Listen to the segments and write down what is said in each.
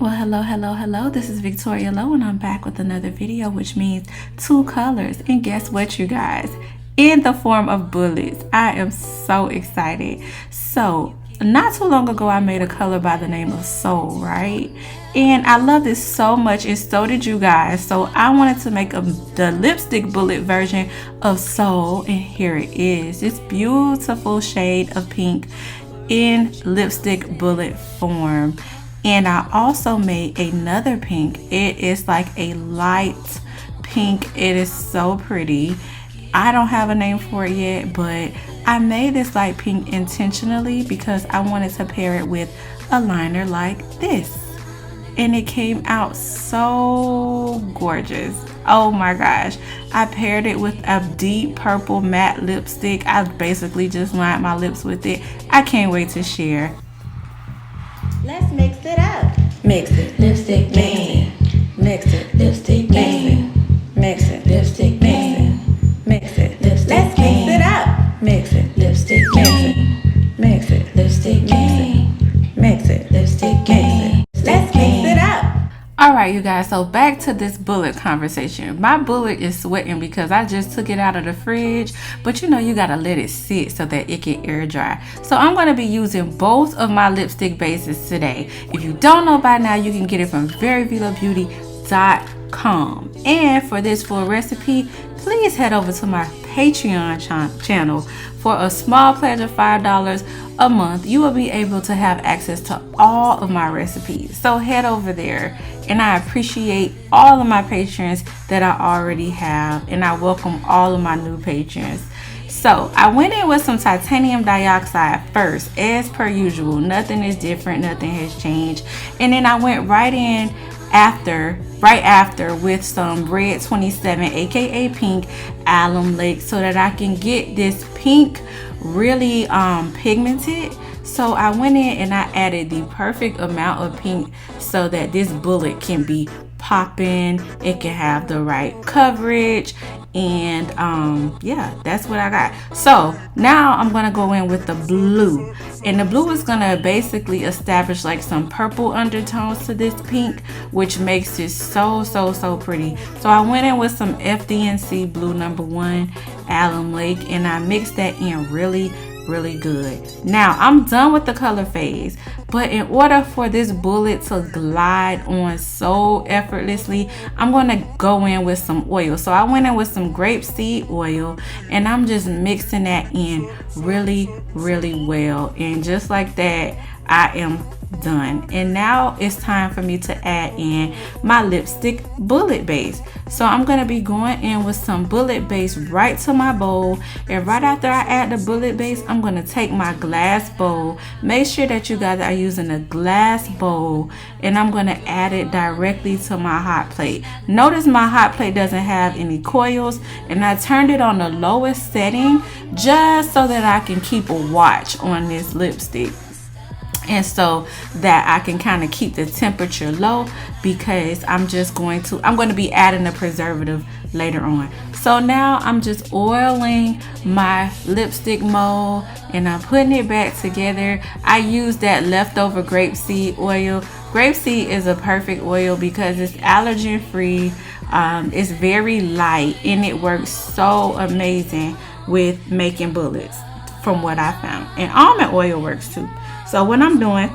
Well, hello. This is Victoria Lowe, and I'm back with another video, which means two colors. And guess what, you guys? In the form of bullets. I am so excited. So, not too long ago, I made a color by the name of Soul, right? And I love this so much, and so did you guys. So, I wanted to make the lipstick bullet version of Soul, and here it is. This beautiful shade of pink in lipstick bullet form. And I also made another pink. It is like a light pink. It is so pretty. I don't have a name for it yet, but I made this light pink intentionally because I wanted to pair it with a liner like this. And it came out so gorgeous. Oh my gosh. I paired it with a deep purple matte lipstick. I basically just lined my lips with it. I can't wait to share. Let's mix it up. Mix it, lipstick, mix it. Mix it, lipstick, mix it. Mix it, lipstick, mix it. Mix it, lipstick, let's mix it up. Mix it, lipstick, mix it. Mix it, lipstick, mix it. Mix it, lipstick, mix it. Let's mix it up. Alright, you guys, so back to this bullet conversation. My bullet is sweating because I just took it out of the fridge, but you know you gotta let it sit so that it can air dry. So I'm gonna be using both of my lipstick bases today. If you don't know by now, you can get it from VERYVEELOBEAUTY.com. And for this full recipe, please head over to my Patreon channel. For a small pledge of $5 a month, you will be able to have access to all of my recipes. So head over there, and I appreciate all of my patrons that I already have, and I welcome all of my new patrons. So I went in with some titanium dioxide first, as per usual. Nothing is different, nothing has changed. And then I went right after with some red 27, aka pink alum lake, so that I can get this pink really pigmented. So I went in and I added the perfect amount of pink so that this bullet can be popping, it can have the right coverage, and yeah, that's what I got. So now I'm gonna go in with the blue, and the blue is gonna basically establish like some purple undertones to this pink, which makes it so pretty. So I went in with some FD&C Blue #1 alum lake, and I mixed that in really good. Now I'm done with the color phase, but in order for this bullet to glide on so effortlessly, I'm going to go in with some oil. So I went in with some grapeseed oil, and I'm just mixing that in really well, and just like that I am done. And now it's time for me to add in my lipstick bullet base. So I'm going to be going in with some bullet base right to my bowl, and right after I add the bullet base, I'm going to take my glass bowl. Make sure that you guys are using a glass bowl, and I'm going to add it directly to my hot plate. Notice my hot plate doesn't have any coils, and I turned it on the lowest setting just so that I can keep a watch on this lipstick, and so that I can kind of keep the temperature low, because I'm going to be adding a preservative later on. So now I'm just oiling my lipstick mold, and I'm putting it back together. I use that leftover grapeseed oil. Grapeseed is a perfect oil because it's allergen free, it's very light, and it works so amazing with making bullets from what I found. And almond oil works too. So what I'm doing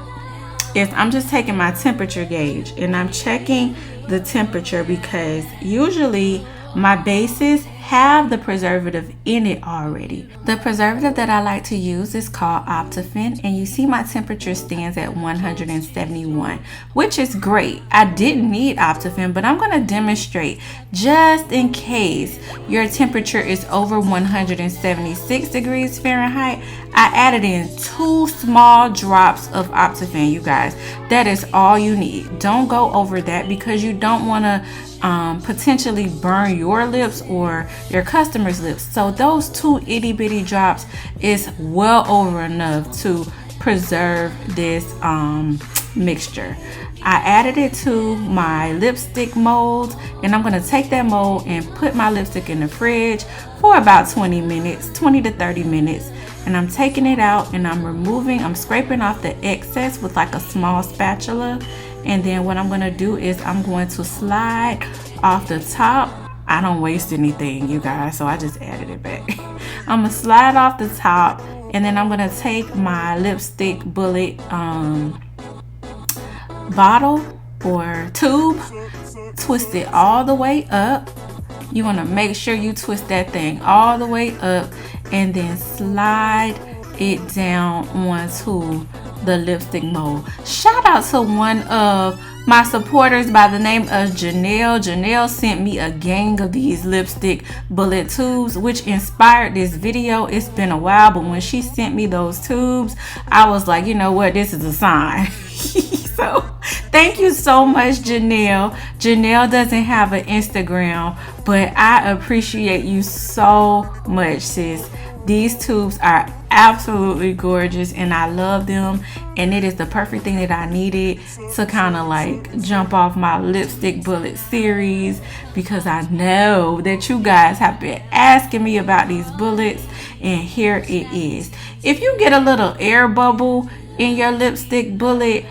is I'm just taking my temperature gauge, and I'm checking the temperature, because usually my bases have the preservative in it already. The preservative that I like to use is called Optifin, and you see my temperature stands at 171, which is great. I didn't need Optifin, but I'm going to demonstrate just in case your temperature is over 176 degrees Fahrenheit. I added in 2 small drops of Optifin, you guys. That is all you need. Don't go over that, because you don't want to potentially burn your lips or your customer's lips. So those 2 itty bitty drops is well over enough to preserve this mixture. I added it to my lipstick mold, and I'm going to take that mold and put my lipstick in the fridge for about 20 to 30 minutes. And I'm taking it out, and I'm scraping off the excess with like a small spatula, And then what I'm going to do is I'm going to slide off the top. I don't waste anything, you guys, so I just added it back. I'm going to slide off the top, and then I'm going to take my lipstick bullet bottle or tube, twist it all the way up. You want to make sure you twist that thing all the way up, and then slide it down onto the lipstick mold. Shout out to one of my supporters by the name of Janelle. Janelle sent me a gang of these lipstick bullet tubes, which inspired this video. It's been a while, but when she sent me those tubes, I was like, you know what, this is a sign. So thank you so much, Janelle. Janelle doesn't have an Instagram, but I appreciate you so much, sis. These tubes are absolutely gorgeous and I love them, and it is the perfect thing that I needed to kind of like jump off my lipstick bullet series, because I know that you guys have been asking me about these bullets, and here it is. If you get a little air bubble in your lipstick bullet,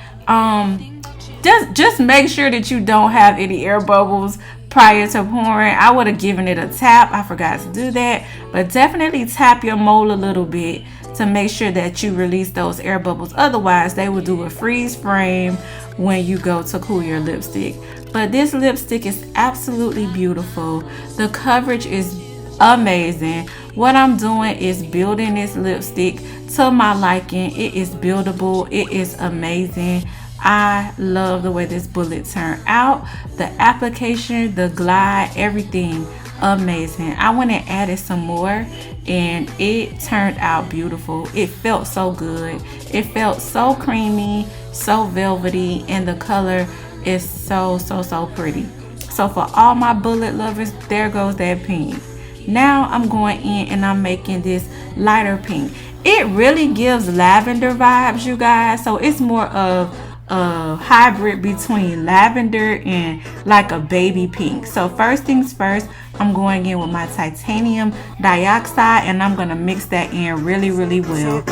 just make sure that you don't have any air bubbles prior to pouring. I would have given it a tap. I forgot to do that, but definitely tap your mold a little bit to make sure that you release those air bubbles. Otherwise, they will do a freeze frame when you go to cool your lipstick. But this lipstick is absolutely beautiful. The coverage is amazing. What I'm doing is building this lipstick to my liking. It is buildable. It is amazing. I love the way this bullet turned out. The application, the glide, everything amazing. I went and added some more and it turned out beautiful. It felt so good. It felt so creamy, so velvety, and the color is so pretty. So for all my bullet lovers, there goes that pink. Now I'm going in and I'm making this lighter pink. It really gives lavender vibes, you guys. So it's more of a hybrid between lavender and like a baby pink. So first things first, I'm going in with my titanium dioxide and I'm going to mix that in really well.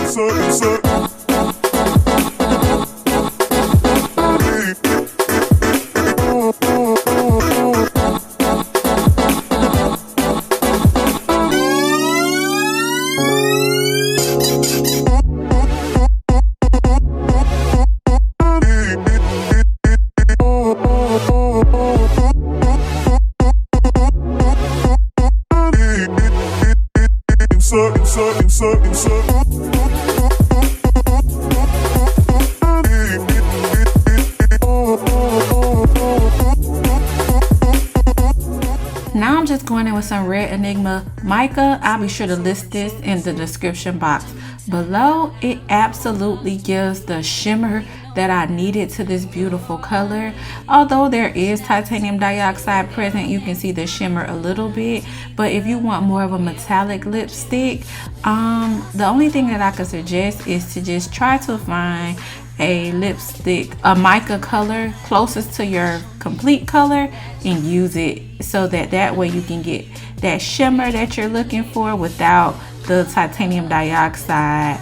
Now I'm just going in with some red Enigma Mica. I'll be sure to list this in the description box below. It absolutely gives the shimmer that I needed to this beautiful color. Although there is titanium dioxide present, you can see the shimmer a little bit. But if you want more of a metallic lipstick, the only thing that I could suggest is to just try to find a lipstick, a mica color closest to your complete color, and use it so that way you can get that shimmer that you're looking for without the titanium dioxide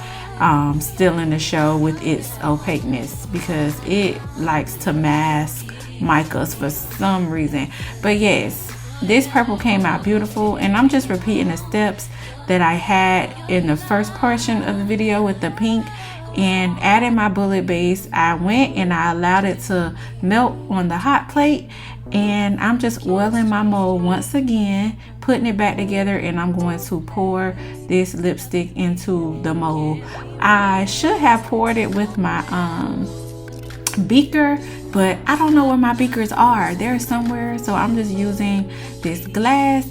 stealing the show with its opaqueness, because it likes to mask micas for some reason. But yes, this purple came out beautiful, and I'm just repeating the steps that I had in the first portion of the video with the pink. And adding my bullet base, I went and I allowed it to melt on the hot plate, and I'm just oiling my mold once again, putting it back together, and I'm going to pour this lipstick into the mold. I should have poured it with my beaker, but I don't know where my beakers are. They're somewhere, so I'm just using this glass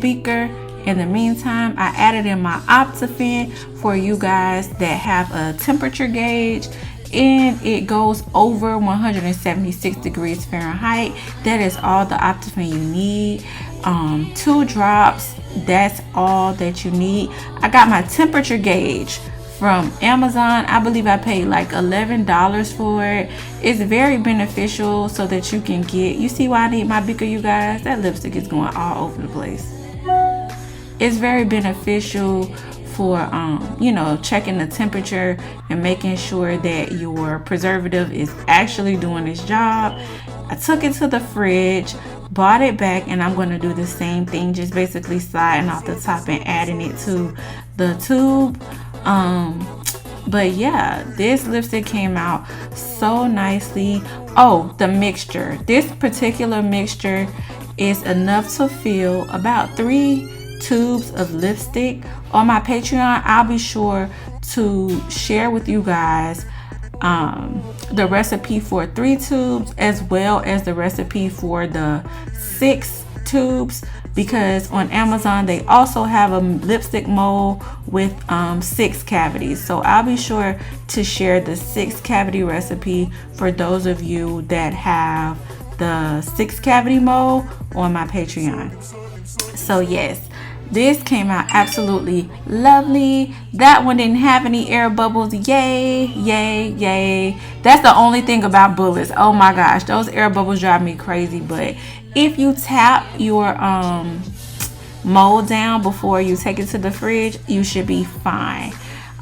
beaker. In the meantime, I added in my Optifin for you guys that have a temperature gauge, and it goes over 176 degrees Fahrenheit. That is all the Optifin you need. 2 drops, that's all that you need. I got my temperature gauge from Amazon. I believe I paid like $11 for it. It's very beneficial so that you can get, you see why I need my beaker, you guys? That lipstick is going all over the place. It's very beneficial for you know, checking the temperature and making sure that your preservative is actually doing its job. I took it to the fridge, bought it back, and I'm going to do the same thing, just basically sliding off the top and adding it to the tube. But yeah, this lipstick came out so nicely. Oh, the mixture. This particular mixture is enough to fill about 3 tubes of lipstick. On my Patreon, I'll be sure to share with you guys the recipe for 3 tubes as well as the recipe for the 6 tubes, because on Amazon they also have a lipstick mold with 6 cavities. So I'll be sure to share the 6 cavity recipe for those of you that have the 6 cavity mold on my Patreon. So yes, this came out absolutely lovely. That one didn't have any air bubbles. Yay, yay, yay. That's the only thing about bullets. Oh my gosh, those air bubbles drive me crazy. But if you tap your mold down before you take it to the fridge, you should be fine.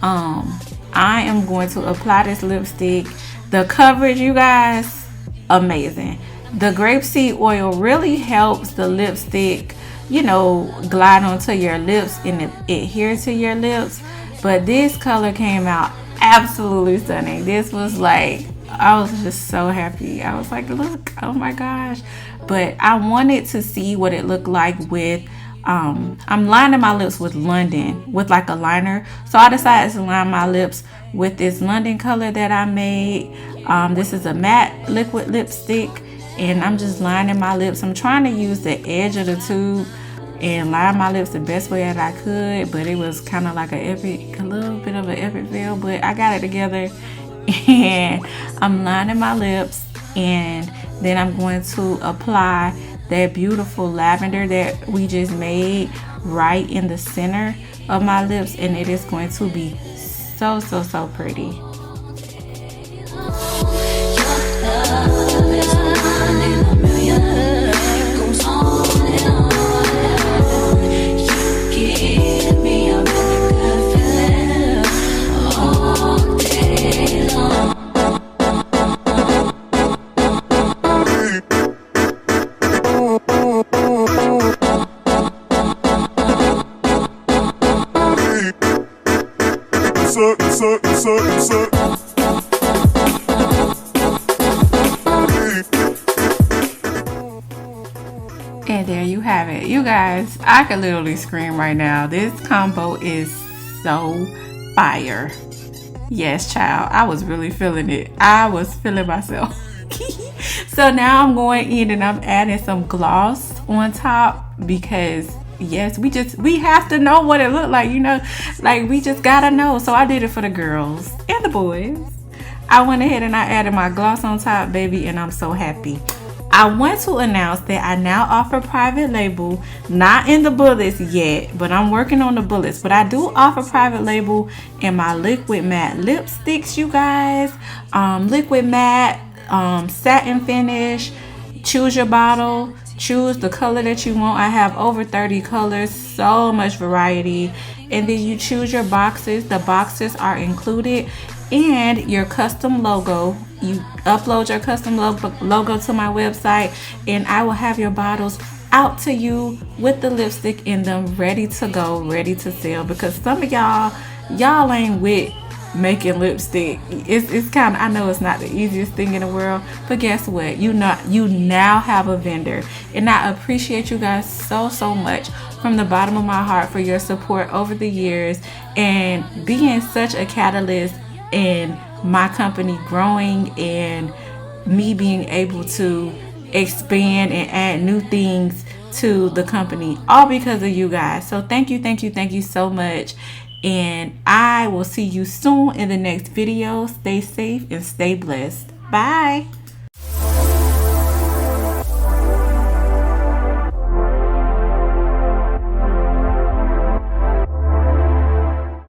I am going to apply this lipstick. The coverage, you guys, amazing. The grapeseed oil really helps the lipstick, you know, glide onto your lips and adhere to your lips. But this color came out absolutely stunning. This was like, I was just so happy. I was like, look, oh my gosh. But I wanted to see what it looked like with I'm lining my lips with London with like a liner. So I decided to line my lips with this London color that I made. This is a matte liquid lipstick, and I'm just lining my lips. I'm trying to use the edge of the tube and line my lips the best way that I could, but it was kind of like a little bit of an epic fail, but I got it together. And I'm lining my lips, and then I'm going to apply that beautiful lavender that we just made right in the center of my lips, and it is going to be so pretty. And there you have it, you guys. I could literally scream right now. This combo is so fire. Yes, child, I was really feeling it. I was feeling myself. So now I'm going in and I'm adding some gloss on top, because yes, we have to know what it looked like, you know, like we just gotta know. So I did it for the girls and the boys. I went ahead and I added my gloss on top, baby, and I'm so happy. I want to announce that I now offer private label, not in the bullets yet, but I'm working on the bullets. But I do offer private label in my liquid matte lipsticks, you guys. Liquid matte, satin finish. Choose your bottle. Choose the color that you want. I have over 30 colors, so much variety. And then you choose your boxes. The boxes are included, and your custom logo. You upload your custom logo to my website, and I will have your bottles out to you with the lipstick in them, ready to go, ready to sell. Because some of y'all ain't with making lipstick. It's kind of, I know it's not the easiest thing in the world, but guess what? You now have a vendor, and I appreciate you guys so much from the bottom of my heart for your support over the years and being such a catalyst in my company growing and me being able to expand and add new things to the company, all because of you guys. So thank you so much, and I will see you soon in the next video. Stay safe and stay blessed. Bye.